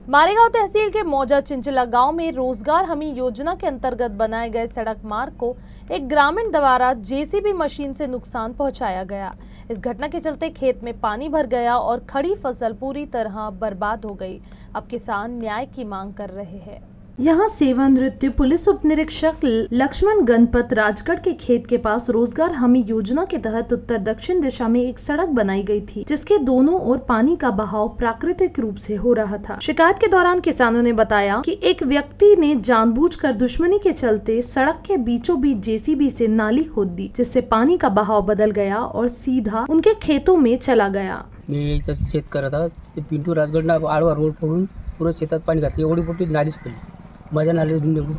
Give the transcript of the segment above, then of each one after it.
मारेगांव तहसील के मौजा चिंचला गांव में रोजगार हमी योजना के अंतर्गत बनाए गए सड़क मार्ग को एक ग्रामीण द्वारा जेसीबी मशीन से नुकसान पहुंचाया गया। इस घटना के चलते खेत में पानी भर गया और खड़ी फसल पूरी तरह बर्बाद हो गई। अब किसान न्याय की मांग कर रहे हैं। यहाँ सेवानिवृत्त पुलिस उप निरीक्षक लक्ष्मण गणपत राजगढ़ के खेत के पास रोजगार हमी योजना के तहत उत्तर दक्षिण दिशा में एक सड़क बनाई गई थी, जिसके दोनों ओर पानी का बहाव प्राकृतिक रूप से हो रहा था। शिकायत के दौरान किसानों ने बताया कि एक व्यक्ति ने जानबूझकर दुश्मनी के चलते सड़क के बीचों बीच जेसीबी से नाली खोद दी, जिससे पानी का बहाव बदल गया और सीधा उनके खेतों में चला गया। मी शेत करत होता, पिंटू राजगडला आडवा रोड पडून पूर्ण शेतात पाणी घातले, एवढी मोठी नालीच पडली। माझ्या नाली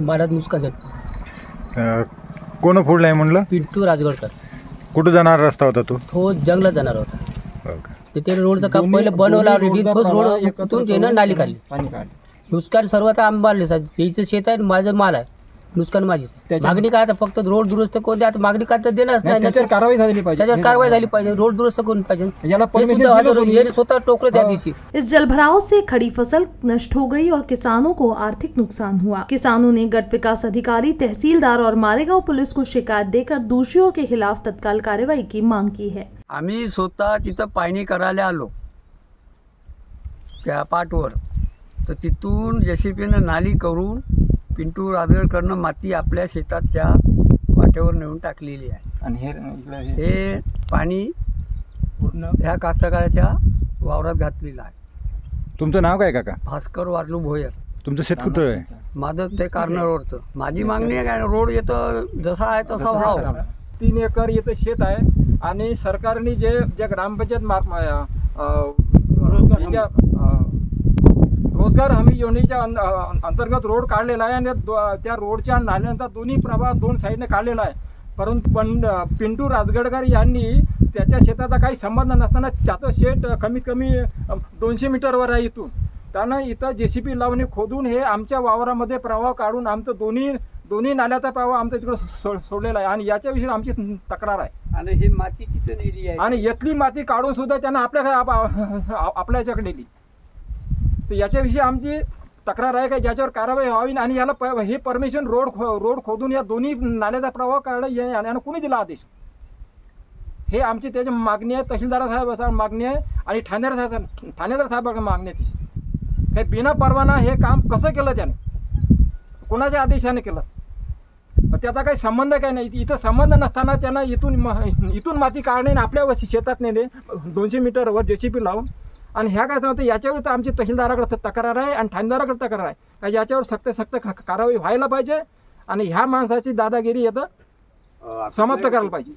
मारात नुकसान झालं। कोण फोडलाय म्हणलं? पिंटू राजगडकर। कुठं जाणार रस्ता होता तो जंगलात जाणार होता। ते रोडचा काम पहिले बनवला ऑलरेडी, तोच रोड कुठून त्यानं नाली काढली। नुकसान सर्व आता आंबाले त्याचं शेत आहे, माझं माल आहे, नुकसान माझी। मागणी काय आता फक्त रोड दुरुस्त कोण आता मागणी काय तर देणार नाही, त्याच्यावर कारवाई झाली पाहिजे, त्याच्यावर कारवाई झाली पाहिजे, रोड दुरुस्त करून पाहिजे, याला परमिशन स्वतः टोकले त्या दिवशी। इस जलभराव से खड़ी फसल नष्ट हो गई और किसानों को आर्थिक नुकसान हुआ। किसानों ने गट विकास अधिकारी, तहसीलदार और मारेगांव पुलिस को शिकायत देकर दोषियों के खिलाफ तत्काल कार्यवाही की मांग की है। आम्ही स्वतः तिथं पाहणी करायला आलो त्या पाटवर, तर तिथून जेसीबीनं नाली करून पिंटू राजगडकरनं माती आपल्या शेतात त्या वाटेवर नेऊन टाकलेली आहे आणि हे पाणी पूर्ण ह्या कास्तकाराच्या वावरात घातलेलं आहे। तुमचं नाव काय काका? भास्कर वारलू भोयर। तुमचं शेत कुठं आहे? माझं ते कॉर्नरवरचं। माझी मागणी आहे काय, रोड येतं जसा आहे तसा व्हावा। 3 एकर येतं शेत आहे आणि सरकारने जे ग्रामपंचायत रोजगार हमी योजनेच्या अंतर्गत रोड काढलेला आहे आणि त्या रोडच्या नाल्यानंतर दोन्ही प्रभाग 2 साईडने काढलेला आहे, परंतु पिंटू राजगडकर यांनी त्याच्या शेताचा काही संबंध नसताना त्याचं शेत कमीत कमी 200 मीटरवर आहे इथून, त्यानं इथं जेसीबी लावून खोदून हे आमच्या वावरामध्ये प्रवाह काढून आमचं दोन्ही नाल्याचा प्रवाह आमच्या तिकडे सोडलेला आहे आणि याच्याविषयी आमची तक्रार आहे। आणि हे माती तिथं नेली आहे आणि इथली माती काढून सुद्धा त्यांना आपल्या याच्याकडे नेली, तर याच्याविषयी आमची तक्रार आहे का ज्याच्यावर कारवाई व्हावी आणि याला हे परमिशन रोड खोदून या दोन्ही नाल्याचा प्रवाह काढला यानं कुणी दिला आदेश, हे आमची त्याची मागणी आहे। तहसीलदार साहेब मागणी आहे आणि ठाणेदार साहेबांना मागणी आहे त्याची। हे बिना परवाना हे काम कसं केलं त्याने, कोणाच्या आदेशाने केलं, त्याचा काही संबंध काय नाही। इथं संबंध नसताना त्यांना इथून माती काढणे आणि आपल्या शेतात नेणे 200 मीटरवर जेसीबी लावून, आणि ह्या काय सांगते याच्यावर तर आमची तहसीलदाराकडे तक्रार आहे आणि ठाणेदाराकडे तक्रार आहे का याच्यावर सक्त कारवाई व्हायला पाहिजे आणि ह्या माणसाची दादागिरी येतं समाप्त करायला पाहिजे।